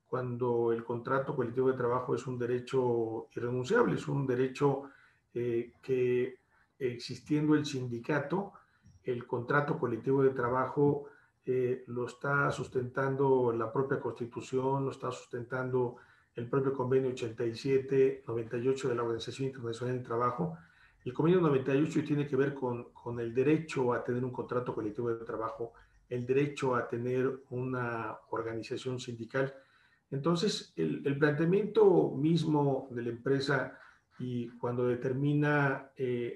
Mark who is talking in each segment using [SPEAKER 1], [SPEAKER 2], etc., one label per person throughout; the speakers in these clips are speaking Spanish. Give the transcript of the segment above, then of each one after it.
[SPEAKER 1] cuando el contrato colectivo de trabajo es un derecho irrenunciable, es un derecho que existiendo el sindicato, el contrato colectivo de trabajo lo está sustentando la propia Constitución, lo está sustentando el propio convenio 87-98 de la Organización Internacional del Trabajo. El convenio 98 tiene que ver con el derecho a tener un contrato colectivo de trabajo, el derecho a tener una organización sindical. Entonces, el planteamiento mismo de la empresa y cuando determina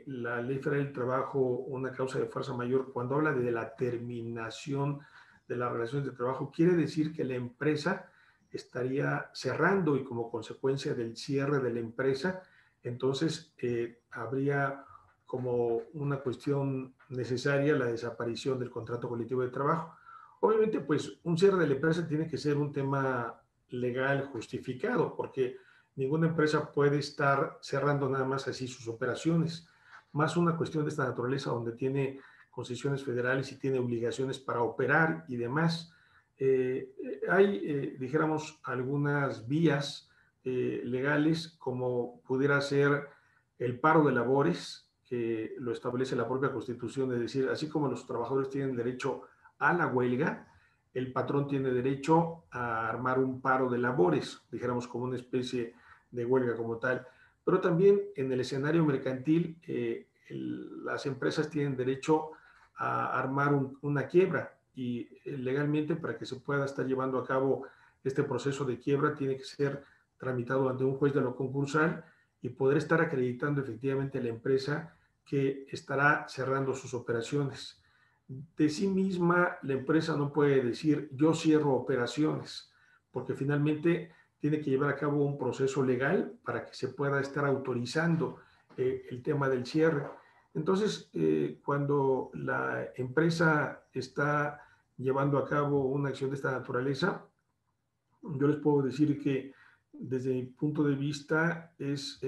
[SPEAKER 1] la Ley Federal del Trabajo una causa de fuerza mayor, cuando habla de la terminación de las relaciones de trabajo, quiere decir que la empresa estaría cerrando y como consecuencia del cierre de la empresa, entonces habría como una cuestión necesaria la desaparición del contrato colectivo de trabajo. Obviamente, pues un cierre de la empresa tiene que ser un tema legal justificado, porque ninguna empresa puede estar cerrando nada más así sus operaciones, más una cuestión de esta naturaleza donde tiene concesiones federales y tiene obligaciones para operar y demás. Hay, dijéramos, algunas vías legales como pudiera ser el paro de labores, que lo establece la propia Constitución, es decir, así como los trabajadores tienen derecho a la huelga, el patrón tiene derecho a armar un paro de labores, dijéramos como una especie de huelga como tal. Pero también en el escenario mercantil, las empresas tienen derecho a armar una quiebra y legalmente para que se pueda estar llevando a cabo este proceso de quiebra tiene que ser tramitado ante un juez de lo concursal y poder estar acreditando efectivamente a la empresa que estará cerrando sus operaciones. De sí misma, la empresa no puede decir yo cierro operaciones, porque finalmente tiene que llevar a cabo un proceso legal para que se pueda estar autorizando el tema del cierre. Entonces, cuando la empresa está llevando a cabo una acción de esta naturaleza, yo les puedo decir que desde mi punto de vista es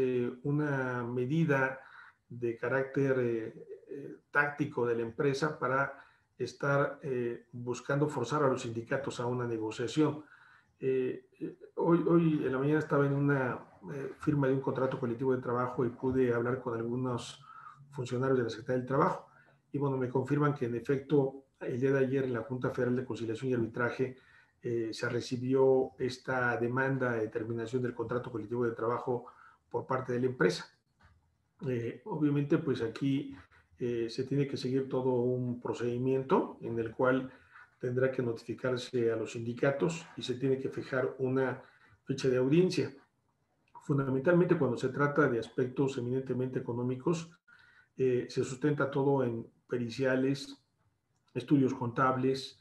[SPEAKER 1] una medida de carácter táctico de la empresa para estar buscando forzar a los sindicatos a una negociación. Hoy en la mañana estaba en una firma de un contrato colectivo de trabajo y pude hablar con algunos funcionarios de la Secretaría del Trabajo. Y bueno, me confirman que en efecto el día de ayer en la Junta Federal de Conciliación y Arbitraje se recibió esta demanda de terminación del contrato colectivo de trabajo por parte de la empresa. Obviamente, pues aquí se tiene que seguir todo un procedimiento en el cual tendrá que notificarse a los sindicatos y se tiene que fijar una fecha de audiencia. Fundamentalmente, cuando se trata de aspectos eminentemente económicos, se sustenta todo en periciales, estudios contables,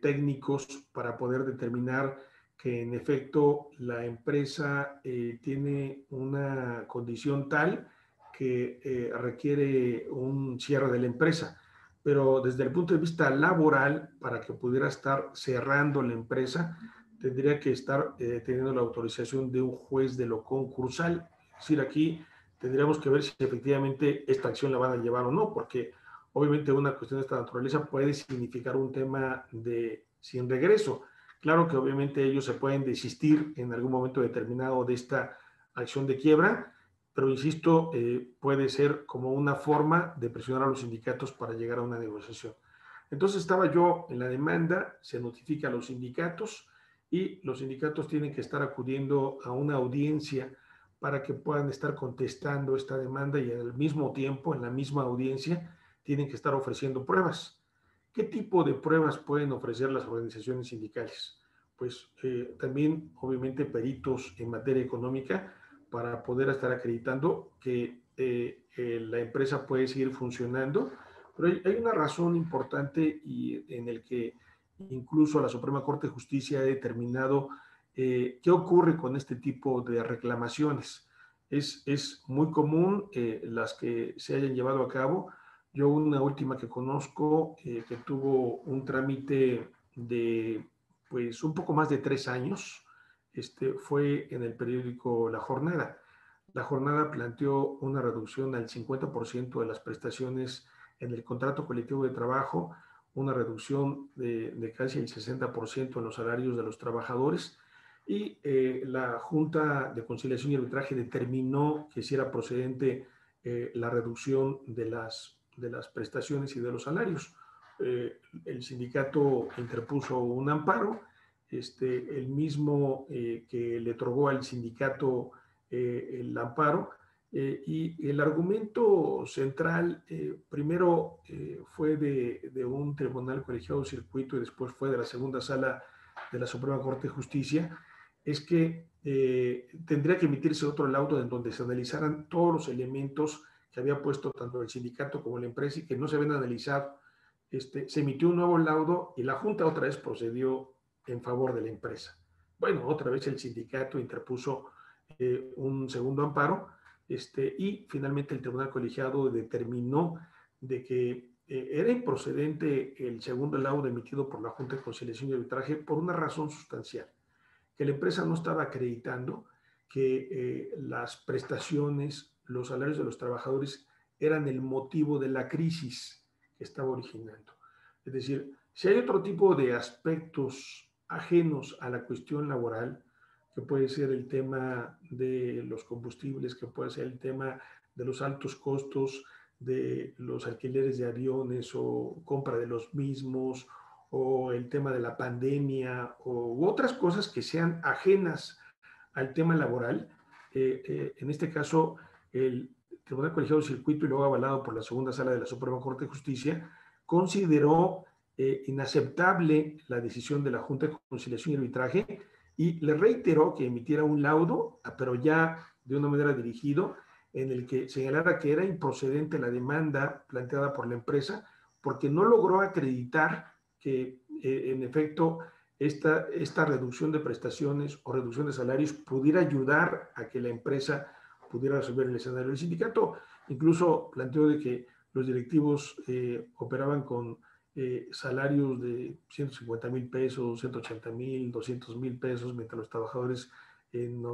[SPEAKER 1] técnicos, para poder determinar que en efecto la empresa tiene una condición tal que requiere un cierre de la empresa. Pero desde el punto de vista laboral, para que pudiera estar cerrando la empresa, tendría que estar teniendo la autorización de un juez de lo concursal. Es decir, aquí tendríamos que ver si efectivamente esta acción la van a llevar o no, porque obviamente una cuestión de esta naturaleza puede significar un tema de sin regreso. Claro que obviamente ellos se pueden desistir en algún momento determinado de esta acción de quiebra, pero insisto, puede ser como una forma de presionar a los sindicatos para llegar a una negociación. Entonces estaba yo en la demanda, se notifica a los sindicatos y los sindicatos tienen que estar acudiendo a una audiencia para que puedan estar contestando esta demanda y al mismo tiempo, en la misma audiencia, tienen que estar ofreciendo pruebas. ¿Qué tipo de pruebas pueden ofrecer las organizaciones sindicales? Pues también, obviamente, peritos en materia económica para poder estar acreditando que la empresa puede seguir funcionando. Pero hay una razón importante y en el que incluso la Suprema Corte de Justicia ha determinado qué ocurre con este tipo de reclamaciones. Es muy común las que se hayan llevado a cabo. Yo una última que conozco que tuvo un trámite de pues un poco más de 3 años, fue en el periódico La Jornada. La Jornada planteó una reducción al 50% de las prestaciones en el contrato colectivo de trabajo, una reducción de casi el 60% en los salarios de los trabajadores, y la Junta de Conciliación y Arbitraje determinó que si era procedente la reducción de las prestaciones y de los salarios. El sindicato interpuso un amparo, el mismo que le otorgó al sindicato el amparo, y el argumento central primero fue de un tribunal colegiado de circuito y después fue de la segunda sala de la Suprema Corte de Justicia, es que tendría que emitirse otro laudo en donde se analizaran todos los elementos que había puesto tanto el sindicato como la empresa y que no se habían analizado. Se emitió un nuevo laudo y la Junta otra vez procedió en favor de la empresa. Bueno, otra vez el sindicato interpuso un segundo amparo, y finalmente el tribunal colegiado determinó de que era improcedente el segundo laudo emitido por la Junta de Conciliación y Arbitraje por una razón sustancial, que la empresa no estaba acreditando que las prestaciones, los salarios de los trabajadores eran el motivo de la crisis que estaba originando. Es decir, si hay otro tipo de aspectos ajenos a la cuestión laboral, que puede ser el tema de los combustibles, que puede ser el tema de los altos costos de los alquileres de aviones o compra de los mismos, o el tema de la pandemia, u otras cosas que sean ajenas al tema laboral. En este caso, el Tribunal Colegiado de Circuito, y luego avalado por la segunda sala de la Suprema Corte de Justicia, consideró inaceptable la decisión de la Junta de Conciliación y Arbitraje y le reiteró que emitiera un laudo, pero ya de una manera dirigido, en el que señalara que era improcedente la demanda planteada por la empresa porque no logró acreditar que en efecto esta reducción de prestaciones o reducción de salarios pudiera ayudar a que la empresa pudiera resolver el escenario. El sindicato incluso planteó de que los directivos operaban con salarios de 150,000 pesos, 180,000, 200,000 pesos, mientras los trabajadores en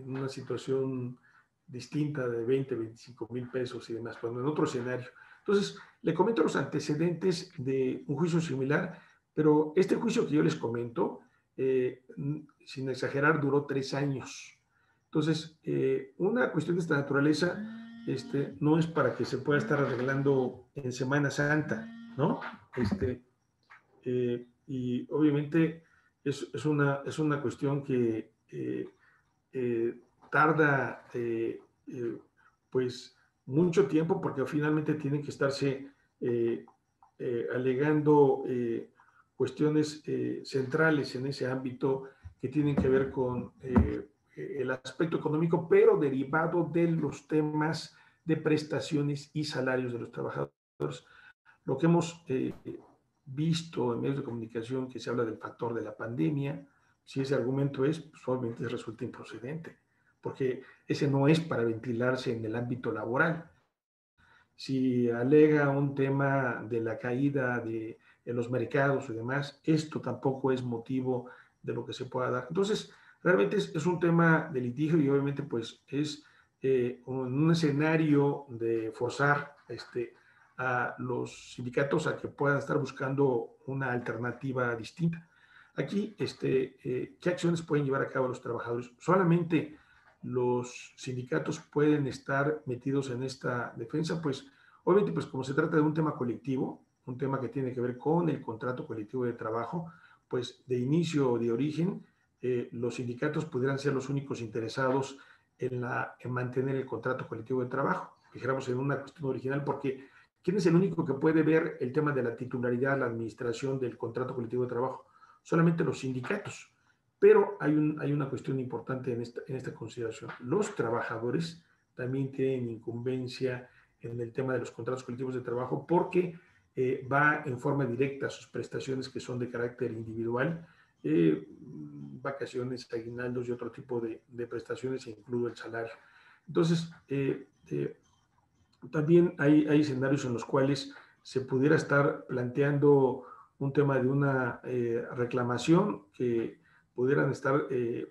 [SPEAKER 1] una situación distinta de 20, 25,000 pesos y demás, cuando en otro escenario. Entonces, le comento los antecedentes de un juicio similar, pero este juicio que yo les comento, sin exagerar, duró 3 años. Entonces, una cuestión de esta naturaleza no es para que se pueda estar arreglando en Semana Santa, ¿no? Y obviamente es una cuestión que tarda pues mucho tiempo, porque finalmente tienen que estarse alegando cuestiones centrales en ese ámbito que tienen que ver con el aspecto económico, pero derivado de los temas de prestaciones y salarios de los trabajadores. Lo que hemos visto en medios de comunicación, que se habla del factor de la pandemia, si ese argumento es, pues obviamente resulta improcedente, porque ese no es para ventilarse en el ámbito laboral. Si alega un tema de la caída de los mercados y demás, esto tampoco es motivo de lo que se pueda dar. Entonces, realmente es un tema de litigio y obviamente pues es un escenario de forzar a los sindicatos a que puedan estar buscando una alternativa distinta. Aquí, ¿qué acciones pueden llevar a cabo los trabajadores? Solamente los sindicatos pueden estar metidos en esta defensa, pues obviamente pues como se trata de un tema colectivo, un tema que tiene que ver con el contrato colectivo de trabajo, pues de inicio o de origen, los sindicatos pudieran ser los únicos interesados en mantener el contrato colectivo de trabajo, dijéramos en una cuestión original, porque ¿quién es el único que puede ver el tema de la titularidad, la administración del contrato colectivo de trabajo? Solamente los sindicatos. Pero hay una cuestión importante en esta consideración. Los trabajadores también tienen incumbencia en el tema de los contratos colectivos de trabajo, porque va en forma directa a sus prestaciones que son de carácter individual, vacaciones, aguinaldos y otro tipo de prestaciones, incluido el salario. Entonces, también hay escenarios en los cuales se pudiera estar planteando un tema de una reclamación que pudieran estar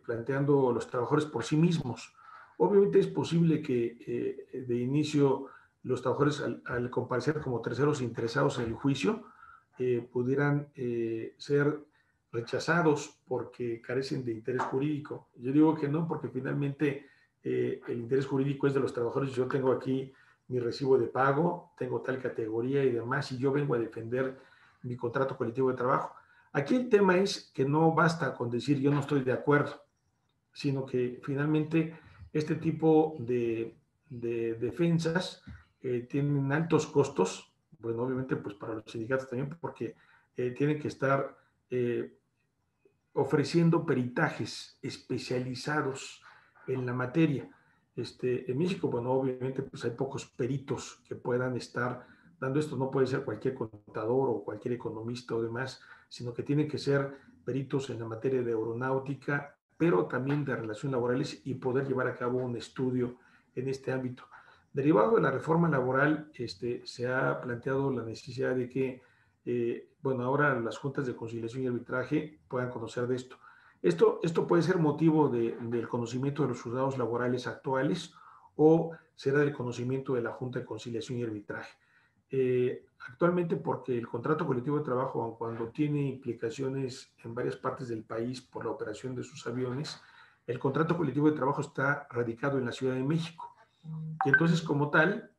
[SPEAKER 1] planteando los trabajadores por sí mismos. Obviamente es posible que de inicio los trabajadores al comparecer como terceros interesados en el juicio pudieran ser rechazados porque carecen de interés jurídico. Yo digo que no, porque finalmente el interés jurídico es de los trabajadores. Yo tengo aquí mi recibo de pago, tengo tal categoría y demás, y yo vengo a defender mi contrato colectivo de trabajo. Aquí el tema es que no basta con decir yo no estoy de acuerdo, sino que finalmente este tipo de defensas tienen altos costos, bueno, obviamente pues para los sindicatos también, porque tienen que estar eh, ofreciendo peritajes especializados en la materia. En México, bueno, obviamente pues hay pocos peritos que puedan estar dando esto. No puede ser cualquier contador o cualquier economista o demás, sino que tienen que ser peritos en la materia de aeronáutica, pero también de relaciones laborales y poder llevar a cabo un estudio en este ámbito. Derivado de la reforma laboral, se ha planteado la necesidad de que bueno, ahora las juntas de conciliación y arbitraje puedan conocer de esto. Esto puede ser motivo del conocimiento de los juzgados laborales actuales o será del conocimiento de la Junta de Conciliación y Arbitraje. Actualmente, porque el contrato colectivo de trabajo, aun cuando tiene implicaciones en varias partes del país por la operación de sus aviones, el contrato colectivo de trabajo está radicado en la Ciudad de México. Y entonces, como tal,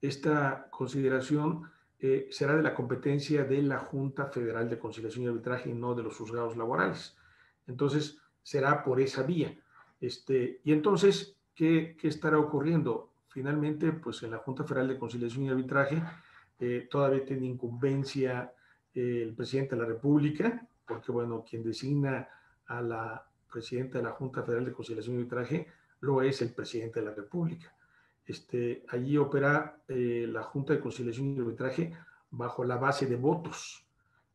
[SPEAKER 1] esta consideración será de la competencia de la Junta Federal de Conciliación y Arbitraje y no de los juzgados laborales. Entonces, será por esa vía. Y entonces, ¿qué estará ocurriendo? Finalmente, pues en la Junta Federal de Conciliación y Arbitraje todavía tiene incumbencia el presidente de la República, porque, bueno, quien designa a la presidenta de la Junta Federal de Conciliación y Arbitraje lo es el presidente de la República. Allí opera la Junta de Conciliación y Arbitraje bajo la base de votos.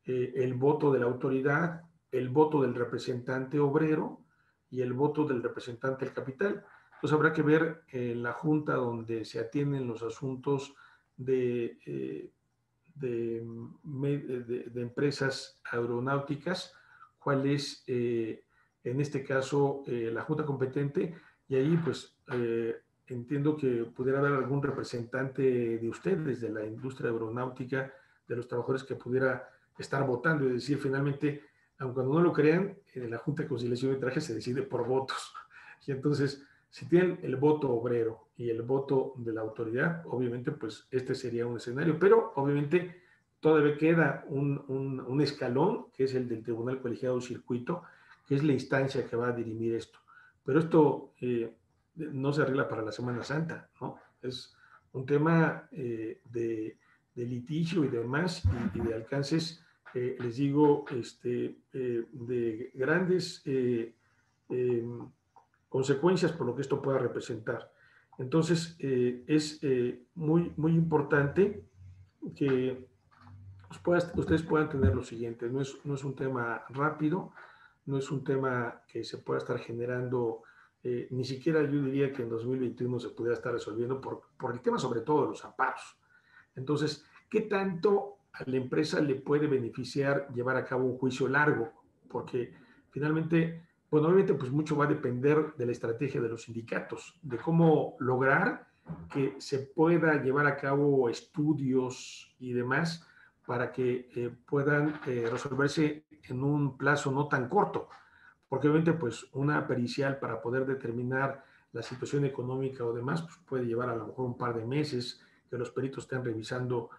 [SPEAKER 1] El voto de la autoridad, el voto del representante obrero y el voto del representante del capital. Entonces habrá que ver en la Junta donde se atienden los asuntos de, de empresas aeronáuticas, cuál es en este caso la Junta competente, y ahí pues entiendo que pudiera haber algún representante de ustedes, de la industria aeronáutica, de los trabajadores que pudiera estar votando y decir finalmente, aunque no lo crean, en la Junta de Conciliación y Arbitraje se decide por votos. Y entonces, si tienen el voto obrero y el voto de la autoridad, obviamente pues este sería un escenario, pero obviamente todavía queda un escalón, que es el del Tribunal Colegiado Circuito, que es la instancia que va a dirimir esto. Pero esto no se arregla para la Semana Santa, ¿no? Es un tema de litigio y demás, y de alcances, les digo, de grandes consecuencias por lo que esto pueda representar. Entonces, es muy importante que ustedes puedan tener lo siguiente. No es un tema rápido, no es un tema que se pueda estar generando, ni siquiera yo diría que en 2021 se pudiera estar resolviendo por el tema sobre todo de los amparos. Entonces, ¿qué tanto a la empresa le puede beneficiar llevar a cabo un juicio largo? Porque finalmente, bueno, obviamente pues mucho va a depender de la estrategia de los sindicatos, de cómo lograr que se pueda llevar a cabo estudios y demás para que puedan resolverse en un plazo no tan corto, porque obviamente pues una pericial para poder determinar la situación económica o demás pues puede llevar a lo mejor un par de meses, que los peritos estén revisando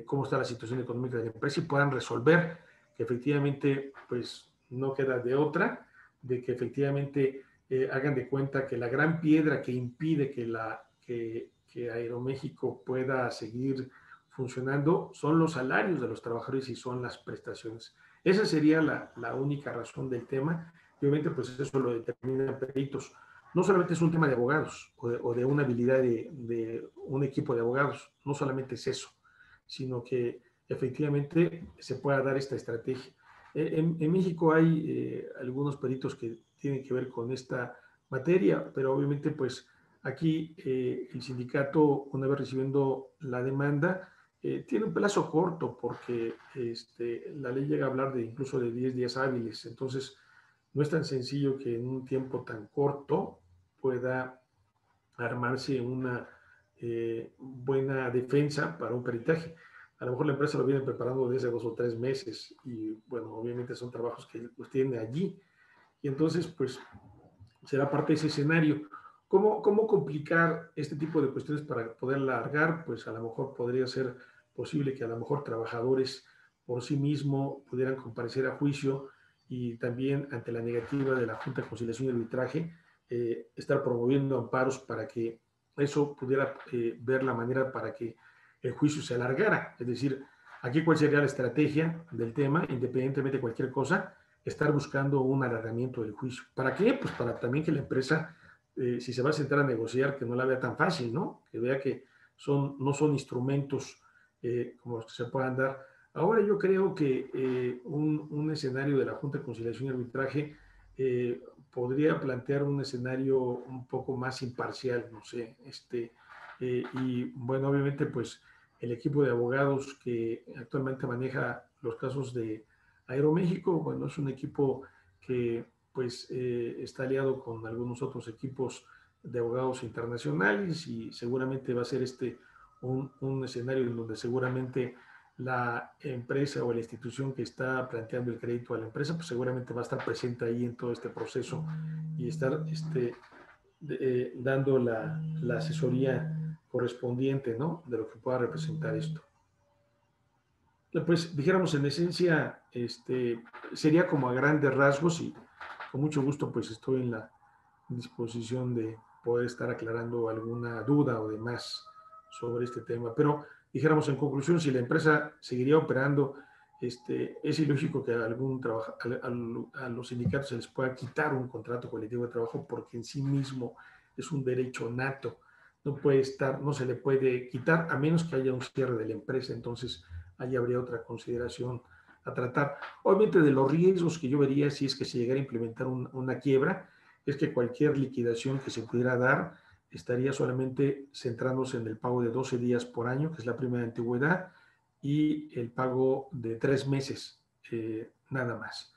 [SPEAKER 1] cómo está la situación económica de la empresa y puedan resolver que efectivamente pues no queda de otra, de que efectivamente hagan de cuenta que la gran piedra que impide que Aeroméxico pueda seguir funcionando son los salarios de los trabajadores y son las prestaciones. Esa sería la única razón del tema, y obviamente pues eso lo determinan peritos. No solamente es un tema de abogados o de una habilidad de un equipo de abogados, no solamente es eso, sino que efectivamente se pueda dar esta estrategia. En México hay algunos peritos que tienen que ver con esta materia, pero obviamente pues aquí el sindicato, una vez recibiendo la demanda, tiene un plazo corto porque la ley llega a hablar de incluso de 10 días hábiles. Entonces, no es tan sencillo que en un tiempo tan corto pueda armarse una buena defensa para un peritaje. a lo mejor la empresa lo viene preparando desde 2 o 3 meses y bueno, obviamente son trabajos que los tiene allí y entonces pues será parte de ese escenario. ¿Cómo complicar este tipo de cuestiones para poder alargar? Pues a lo mejor podría ser posible que a lo mejor trabajadores por sí mismos pudieran comparecer a juicio y también ante la negativa de la Junta de Conciliación y Arbitraje, estar promoviendo amparos para que eso pudiera ver la manera para que el juicio se alargara. Es decir, aquí cuál sería la estrategia del tema, independientemente de cualquier cosa, estar buscando un alargamiento del juicio. ¿Para qué? Pues para también que la empresa, si se va a sentar a negociar, que no la vea tan fácil, ¿no? Que vea que no son instrumentos como los que se puedan dar. Ahora yo creo que un escenario de la Junta de Conciliación y Arbitraje podría plantear un escenario un poco más imparcial, no sé, y bueno, obviamente pues el equipo de abogados que actualmente maneja los casos de Aeroméxico, bueno, es un equipo que pues está aliado con algunos otros equipos de abogados internacionales y seguramente va a ser un escenario en donde seguramente la empresa o la institución que está planteando el crédito a la empresa, pues seguramente va a estar presente ahí en todo este proceso y estar dando la asesoría correspondiente, ¿no? De lo que pueda representar esto. Pues dijéramos en esencia, sería como a grandes rasgos y con mucho gusto pues estoy en la disposición de poder estar aclarando alguna duda o demás sobre este tema. Pero dijéramos en conclusión, si la empresa seguiría operando, es ilógico que a los sindicatos se les pueda quitar un contrato colectivo de trabajo porque en sí mismo es un derecho nato. No puede estar, no se le puede quitar a menos que haya un cierre de la empresa. Entonces, ahí habría otra consideración a tratar. Obviamente de los riesgos que yo vería si es que se llegara a implementar una quiebra, es que cualquier liquidación que se pudiera dar estaría solamente centrándose en el pago de 12 días por año, que es la prima de antigüedad, y el pago de 3 meses, nada más.